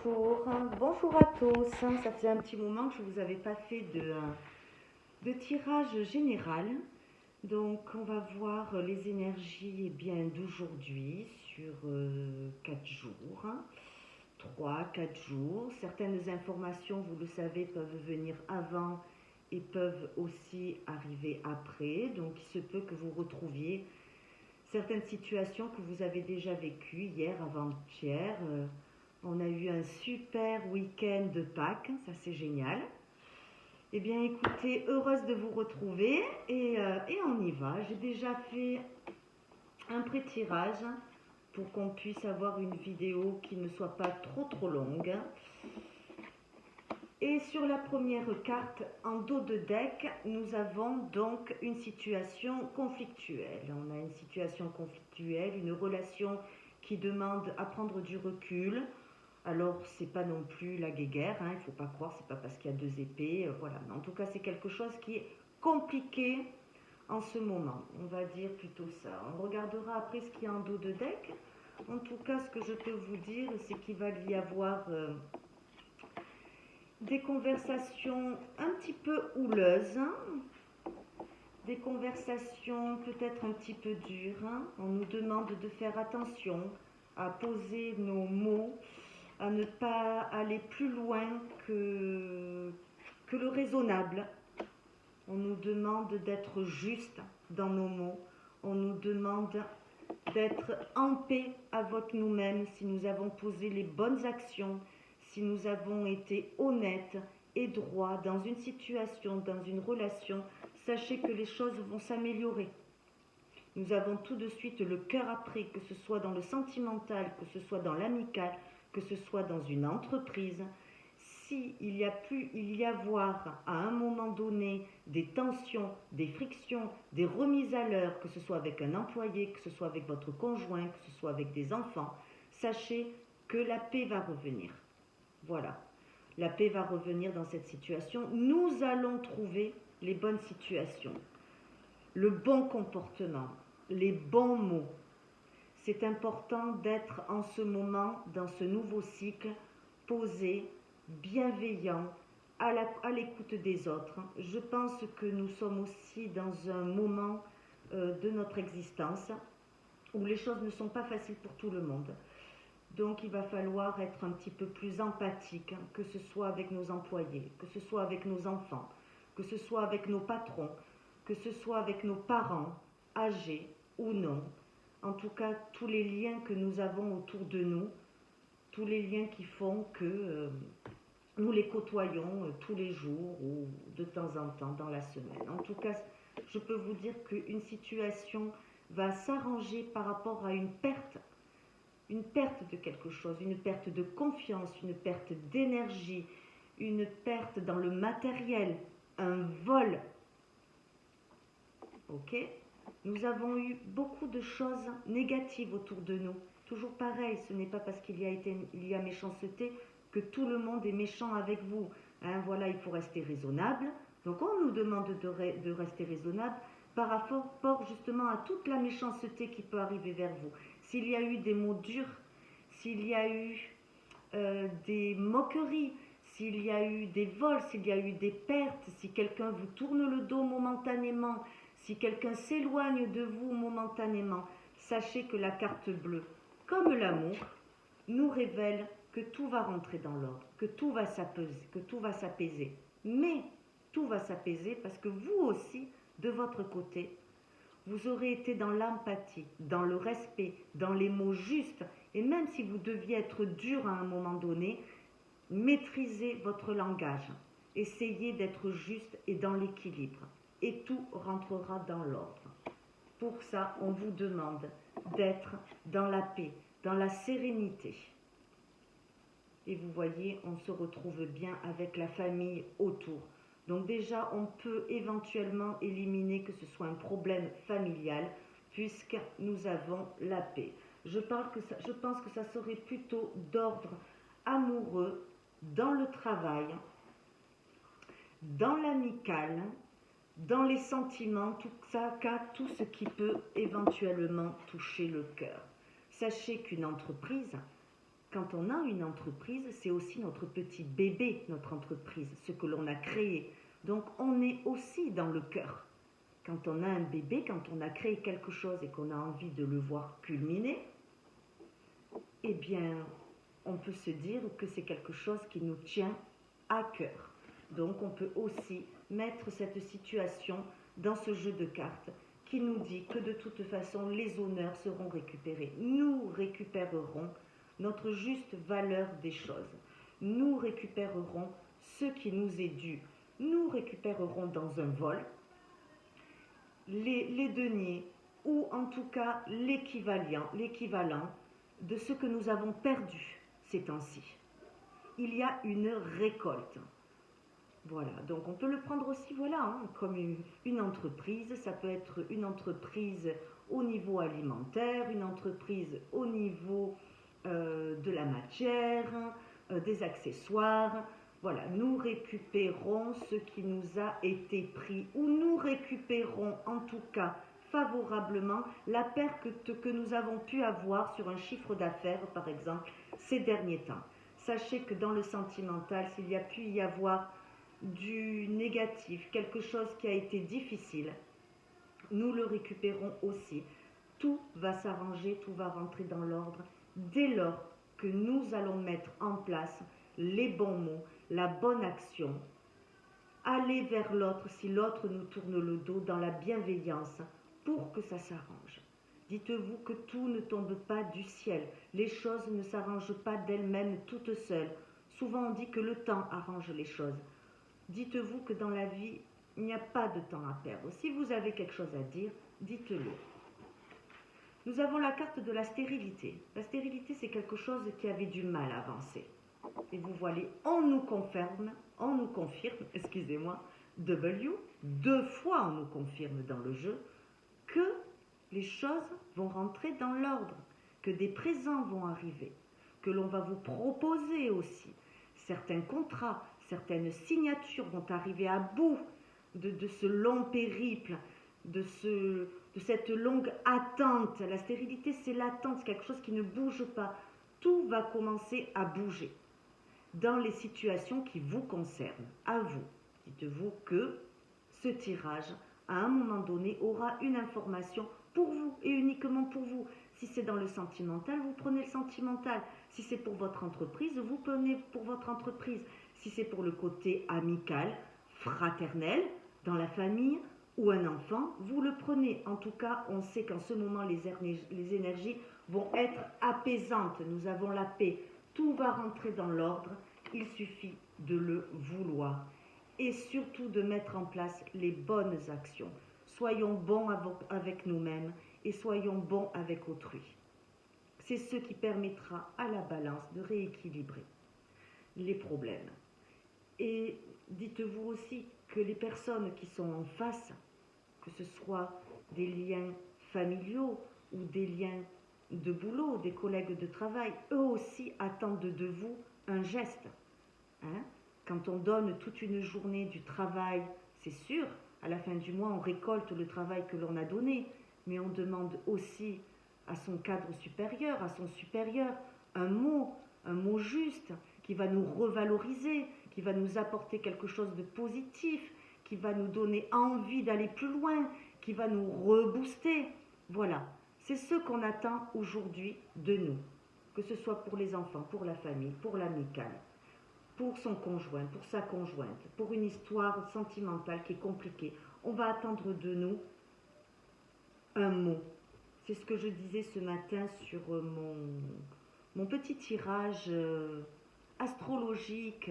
bonjour à tous. Ça fait un petit moment que je ne vous avais pas fait de tirage général. Donc on va voir les énergies d'aujourd'hui sur 4 jours, 3-4 jours. Certaines informations, vous le savez, peuvent venir avant et peuvent aussi arriver après. Donc il se peut que vous retrouviez certaines situations que vous avez déjà vécues hier, avant-hier. On a eu un super week-end de Pâques, ça c'est génial. Eh bien écoutez, heureuse de vous retrouver et on y va. J'ai déjà fait un pré-tirage pour qu'on puisse avoir une vidéo qui ne soit pas trop longue. Et sur la première carte, en dos de deck, nous avons donc une situation conflictuelle. On a une situation conflictuelle, une relation qui demande à prendre du recul. Alors, c'est pas non plus la guéguerre, il ne faut pas croire, c'est pas parce qu'il y a deux épées, voilà. Mais en tout cas, c'est quelque chose qui est compliqué en ce moment. On va dire plutôt ça. On regardera après ce qu'il y a en dos de deck. En tout cas, ce que je peux vous dire, c'est qu'il va y avoir des conversations un petit peu houleuses, des conversations peut-être un petit peu dures. On nous demande de faire attention à poser nos mots, à ne pas aller plus loin que le raisonnable. On nous demande d'être juste dans nos mots. On nous demande d'être en paix avec nous-mêmes si nous avons posé les bonnes actions, si nous avons été honnêtes et droits dans une situation, dans une relation. Sachez que les choses vont s'améliorer. Nous avons tout de suite le cœur appris, que ce soit dans le sentimental, que ce soit dans l'amical, que ce soit dans une entreprise. Si il y a pu y avoir à un moment donné des tensions, des frictions, des remises à l'heure, que ce soit avec un employé, que ce soit avec votre conjoint, que ce soit avec des enfants, sachez que la paix va revenir. Voilà, la paix va revenir dans cette situation. Nous allons trouver les bonnes situations, le bon comportement, les bons mots. C'est important d'être en ce moment, dans ce nouveau cycle, posé, bienveillant, à l'écoute des autres. Je pense que nous sommes aussi dans un moment de notre existence où les choses ne sont pas faciles pour tout le monde. Donc il va falloir être un petit peu plus empathique, que ce soit avec nos employés, que ce soit avec nos enfants, que ce soit avec nos patrons, que ce soit avec nos parents, âgés ou non. En tout cas, tous les liens que nous avons autour de nous, tous les liens qui font que nous les côtoyons tous les jours ou de temps en temps dans la semaine. En tout cas, je peux vous dire qu'une situation va s'arranger par rapport à une perte de quelque chose, une perte de confiance, une perte d'énergie, une perte dans le matériel, un vol. Ok ? Nous avons eu beaucoup de choses négatives autour de nous. Toujours pareil, ce n'est pas parce qu'il y a méchanceté que tout le monde est méchant avec vous. Voilà, il faut rester raisonnable. Donc on nous demande de rester raisonnable par rapport justement à toute la méchanceté qui peut arriver vers vous. S'il y a eu des mots durs, s'il y a eu des moqueries, s'il y a eu des vols, s'il y a eu des pertes, si quelqu'un vous tourne le dos momentanément, si quelqu'un s'éloigne de vous momentanément, sachez que la carte bleue, comme l'amour, nous révèle que tout va rentrer dans l'ordre, que tout va s'apaiser. Mais tout va s'apaiser parce que vous aussi, de votre côté, vous aurez été dans l'empathie, dans le respect, dans les mots justes. Et même si vous deviez être dur à un moment donné, maîtrisez votre langage. Essayez d'être juste et dans l'équilibre. Et tout rentrera dans l'ordre. Pour ça, on vous demande d'être dans la paix, dans la sérénité. Et vous voyez, on se retrouve bien avec la famille autour. Donc déjà, on peut éventuellement éliminer que ce soit un problème familial, puisque nous avons la paix. Je pense que ça serait plutôt d'ordre amoureux, dans le travail, dans l'amical, dans les sentiments, tout ce qui peut éventuellement toucher le cœur. Sachez qu'une entreprise, quand on a une entreprise, c'est aussi notre petit bébé, notre entreprise, ce que l'on a créé. Donc on est aussi dans le cœur. Quand on a un bébé, quand on a créé quelque chose et qu'on a envie de le voir culminer, eh bien, on peut se dire que c'est quelque chose qui nous tient à cœur. Donc on peut aussi mettre cette situation dans ce jeu de cartes qui nous dit que de toute façon les honneurs seront récupérés. Nous récupérerons notre juste valeur des choses. Nous récupérerons ce qui nous est dû. Nous récupérerons dans un vol les deniers ou en tout cas l'équivalent de ce que nous avons perdu ces temps-ci. Il y a une récolte. Voilà, donc on peut le prendre aussi comme une entreprise. Ça peut être une entreprise au niveau alimentaire, une entreprise au niveau de la matière, des accessoires. Voilà, nous récupérons ce qui nous a été pris, ou nous récupérons en tout cas favorablement la perte que nous avons pu avoir sur un chiffre d'affaires, par exemple, ces derniers temps. Sachez que dans le sentimental, s'il y a pu y avoir du négatif, quelque chose qui a été difficile, nous le récupérons aussi. Tout va s'arranger, tout va rentrer dans l'ordre dès lors que nous allons mettre en place les bons mots, la bonne action, aller vers l'autre si l'autre nous tourne le dos dans la bienveillance pour que ça s'arrange. Dites-vous que tout ne tombe pas du ciel, les choses ne s'arrangent pas d'elles-mêmes toutes seules. Souvent on dit que le temps arrange les choses. Dites-vous que dans la vie, il n'y a pas de temps à perdre. Si vous avez quelque chose à dire, dites-le. Nous avons la carte de la stérilité. La stérilité, c'est quelque chose qui avait du mal à avancer. Et vous voyez, on nous confirme, excusez-moi, deux fois on nous confirme dans le jeu que les choses vont rentrer dans l'ordre, que des présents vont arriver, que l'on va vous proposer aussi certains contrats, certaines signatures vont arriver à bout de ce long périple, de cette longue attente. La stérilité, c'est l'attente, c'est quelque chose qui ne bouge pas. Tout va commencer à bouger dans les situations qui vous concernent, à vous. Dites-vous que ce tirage, à un moment donné, aura une information pour vous et uniquement pour vous. Si c'est dans le sentimental, vous prenez le sentimental. Si c'est pour votre entreprise, vous prenez pour votre entreprise. Si c'est pour le côté amical, fraternel, dans la famille ou un enfant, vous le prenez. En tout cas, on sait qu'en ce moment, les énergies vont être apaisantes. Nous avons la paix. Tout va rentrer dans l'ordre. Il suffit de le vouloir. Et surtout de mettre en place les bonnes actions. Soyons bons avec nous-mêmes et soyons bons avec autrui. C'est ce qui permettra à la balance de rééquilibrer les problèmes. Et dites-vous aussi que les personnes qui sont en face, que ce soit des liens familiaux ou des liens de boulot, des collègues de travail, eux aussi attendent de vous un geste. Quand on donne toute une journée du travail, c'est sûr, à la fin du mois, on récolte le travail que l'on a donné, mais on demande aussi à son cadre supérieur, à son supérieur, un mot juste, qui va nous revaloriser, qui va nous apporter quelque chose de positif, qui va nous donner envie d'aller plus loin, qui va nous rebooster. Voilà, c'est ce qu'on attend aujourd'hui de nous, que ce soit pour les enfants, pour la famille, pour l'amical, pour son conjoint, pour sa conjointe, pour une histoire sentimentale qui est compliquée. On va attendre de nous un mot. C'est ce que je disais ce matin sur mon petit tirage astrologique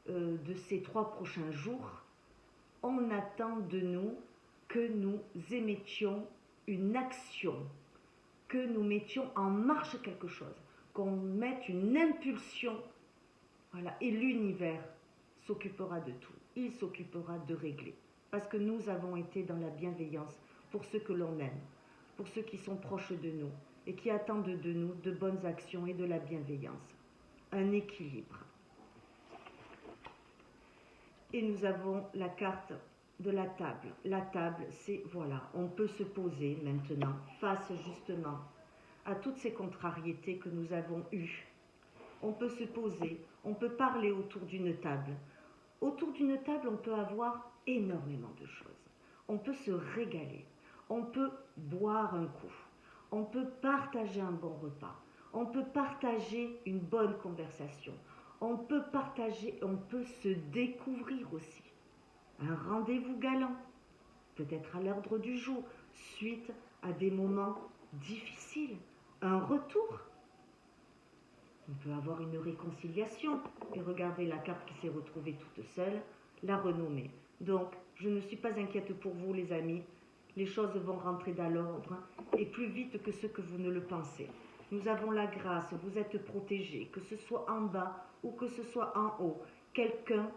de ces 3 prochains jours. On attend de nous que nous émettions une action, que nous mettions en marche quelque chose, qu'on mette une impulsion. Voilà, et l'univers s'occupera de tout. Il s'occupera de régler. Parce que nous avons été dans la bienveillance pour ceux que l'on aime, pour ceux qui sont proches de nous et qui attendent de nous de bonnes actions et de la bienveillance. Un équilibre. Et nous avons la carte de la table. La table, c'est, voilà, on peut se poser maintenant face justement à toutes ces contrariétés que nous avons eues on peut se poser, on peut parler autour d'une table. Autour d'une table, on peut avoir énormément de choses. On peut se régaler, on peut boire un coup, on peut partager un bon repas, on peut partager une bonne conversation, on peut partager, on peut se découvrir aussi. Un rendez-vous galant, peut-être à l'ordre du jour, suite à des moments difficiles, un retour. On peut avoir une réconciliation et regarder la carte qui s'est retrouvée toute seule, la renommer. Donc, je ne suis pas inquiète pour vous, les amis. Les choses vont rentrer dans l'ordre et plus vite que ce que vous ne le pensez. Nous avons la grâce, vous êtes protégés, que ce soit en bas ou que ce soit en haut. Quelqu'un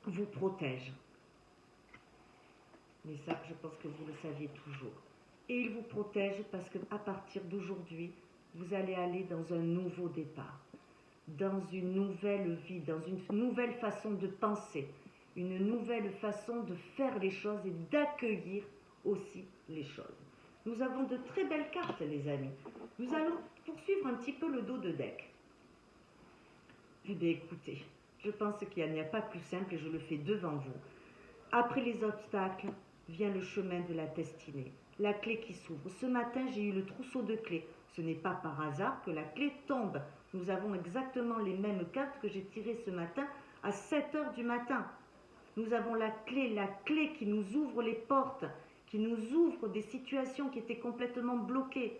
vous protège. Mais ça, je pense que vous le saviez toujours. Et il vous protège parce qu'à partir d'aujourd'hui, vous allez aller dans un nouveau départ, dans une nouvelle vie, dans une nouvelle façon de penser, une nouvelle façon de faire les choses et d'accueillir aussi les choses. Nous avons de très belles cartes, les amis. Nous allons poursuivre un petit peu le dos de deck. Eh bien, écoutez, je pense qu'il n'y a pas plus simple et je le fais devant vous. Après les obstacles vient le chemin de la destinée, la clé qui s'ouvre. Ce matin, j'ai eu le trousseau de clés. Ce n'est pas par hasard que la clé tombe. Nous avons exactement les mêmes cartes que j'ai tirées ce matin à 7 heures du matin. Nous avons la clé qui nous ouvre les portes, qui nous ouvre des situations qui étaient complètement bloquées.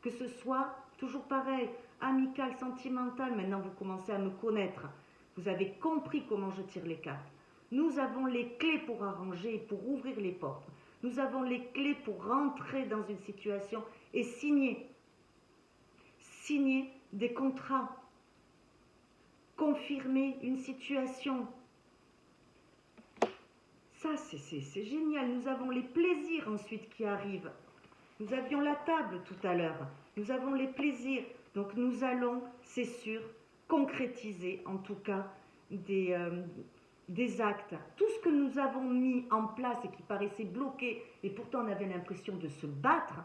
Que ce soit, toujours pareil, amical, sentimental, maintenant vous commencez à me connaître. Vous avez compris comment je tire les cartes. Nous avons les clés pour arranger et pour ouvrir les portes. Nous avons les clés pour rentrer dans une situation et signer des contrats, confirmer une situation. Ça, c'est génial. Nous avons les plaisirs ensuite qui arrivent. Nous avions la table tout à l'heure. Nous avons les plaisirs. Donc nous allons, c'est sûr, concrétiser en tout cas des actes. Tout ce que nous avons mis en place et qui paraissait bloqué, et pourtant on avait l'impression de se battre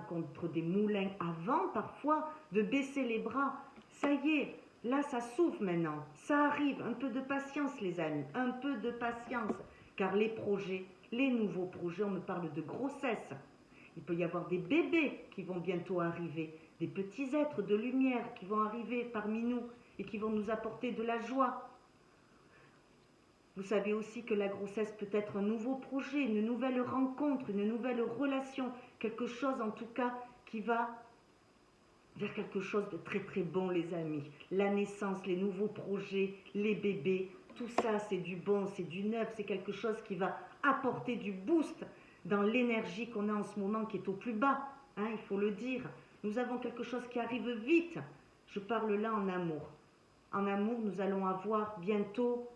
contre des moulins à vent parfois, de baisser les bras. Ça y est, là ça s'ouvre maintenant, ça arrive. Un peu de patience les amis, un peu de patience, car les projets, les nouveaux projets, on me parle de grossesse. Il peut y avoir des bébés qui vont bientôt arriver, des petits êtres de lumière qui vont arriver parmi nous et qui vont nous apporter de la joie. Vous savez aussi que la grossesse peut être un nouveau projet, une nouvelle rencontre, une nouvelle relation, quelque chose en tout cas qui va vers quelque chose de très très bon les amis. La naissance, les nouveaux projets, les bébés, tout ça c'est du bon, c'est du neuf, c'est quelque chose qui va apporter du boost dans l'énergie qu'on a en ce moment qui est au plus bas, hein, il faut le dire. Nous avons quelque chose qui arrive vite. Je parle là en amour. En amour, nous allons avoir bientôt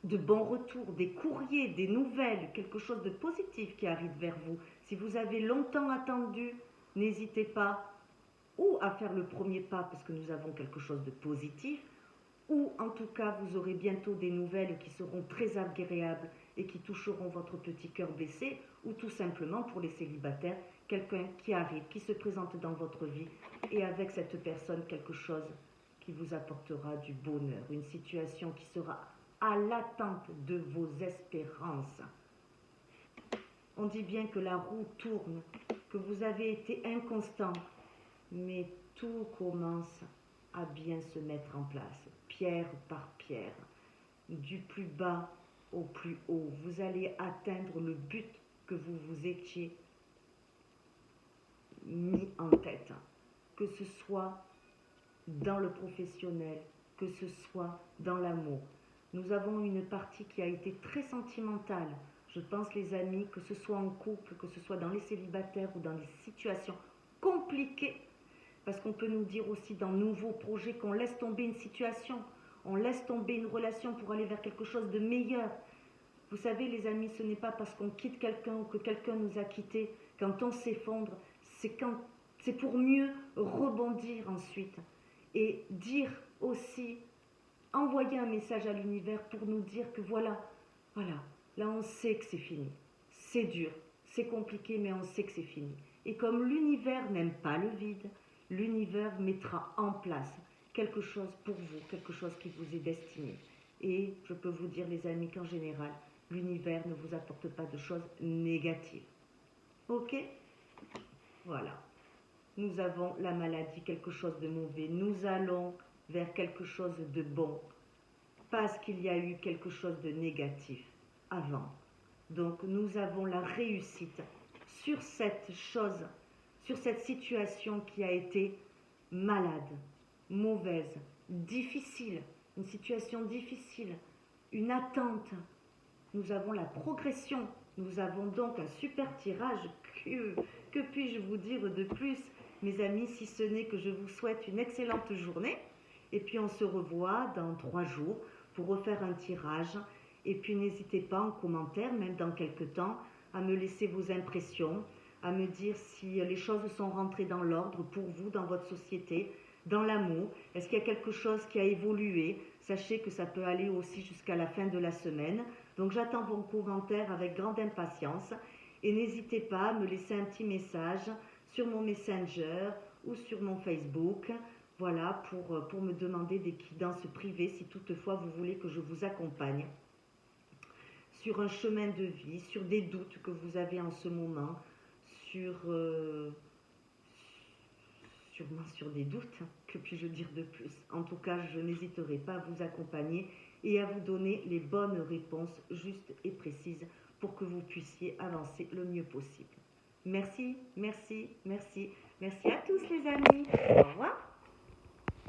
de bons retours, des courriers, des nouvelles, quelque chose de positif qui arrive vers vous. Si vous avez longtemps attendu, n'hésitez pas ou à faire le premier pas parce que nous avons quelque chose de positif, ou en tout cas vous aurez bientôt des nouvelles qui seront très agréables et qui toucheront votre petit cœur blessé, ou tout simplement pour les célibataires, quelqu'un qui arrive, qui se présente dans votre vie et avec cette personne quelque chose qui vous apportera du bonheur, une situation qui sera à l'attente de vos espérances. On dit bien que la roue tourne, que vous avez été inconstant, mais tout commence à bien se mettre en place, pierre par pierre, du plus bas au plus haut. Vous allez atteindre le but que vous vous étiez mis en tête, que ce soit dans le professionnel, que ce soit dans l'amour. Nous avons une partie qui a été très sentimentale. Je pense, les amis, que ce soit en couple, que ce soit dans les célibataires ou dans les situations compliquées, parce qu'on peut nous dire aussi dans nouveaux projets qu'on laisse tomber une situation, on laisse tomber une relation pour aller vers quelque chose de meilleur. Vous savez, les amis, ce n'est pas parce qu'on quitte quelqu'un ou que quelqu'un nous a quittés, quand on s'effondre, c'est pour mieux rebondir ensuite. Et dire aussi, envoyer un message à l'univers pour nous dire que voilà, là on sait que c'est fini. C'est dur, c'est compliqué, mais on sait que c'est fini. Et comme l'univers n'aime pas le vide, l'univers mettra en place quelque chose pour vous, quelque chose qui vous est destiné. Et je peux vous dire, les amis, qu'en général, l'univers ne vous apporte pas de choses négatives. Ok? Voilà. Nous avons la maladie, quelque chose de mauvais. Nous allons vers quelque chose de bon. Parce qu'il y a eu quelque chose de négatif avant. Donc nous avons la réussite sur cette chose, sur cette situation qui a été malade, mauvaise, difficile, une situation difficile, une attente. Nous avons la progression. Nous avons donc un super tirage. Que puis-je vous dire de plus, mes amis, si ce n'est que je vous souhaite une excellente journée. Et puis on se revoit dans 3 jours pour refaire un tirage. Et puis n'hésitez pas en commentaire, même dans quelques temps, à me laisser vos impressions, à me dire si les choses sont rentrées dans l'ordre pour vous, dans votre société, dans l'amour. Est-ce qu'il y a quelque chose qui a évolué? Sachez que ça peut aller aussi jusqu'à la fin de la semaine. Donc j'attends vos commentaires avec grande impatience. Et n'hésitez pas à me laisser un petit message sur mon Messenger ou sur mon Facebook. Voilà, pour me demander des guidances privées si toutefois vous voulez que je vous accompagne sur un chemin de vie, sur des doutes que vous avez en ce moment, sûrement sur des doutes, que puis-je dire de plus? En tout cas, je n'hésiterai pas à vous accompagner et à vous donner les bonnes réponses justes et précises pour que vous puissiez avancer le mieux possible. Merci, merci, merci. Merci à tous les amis. Au revoir.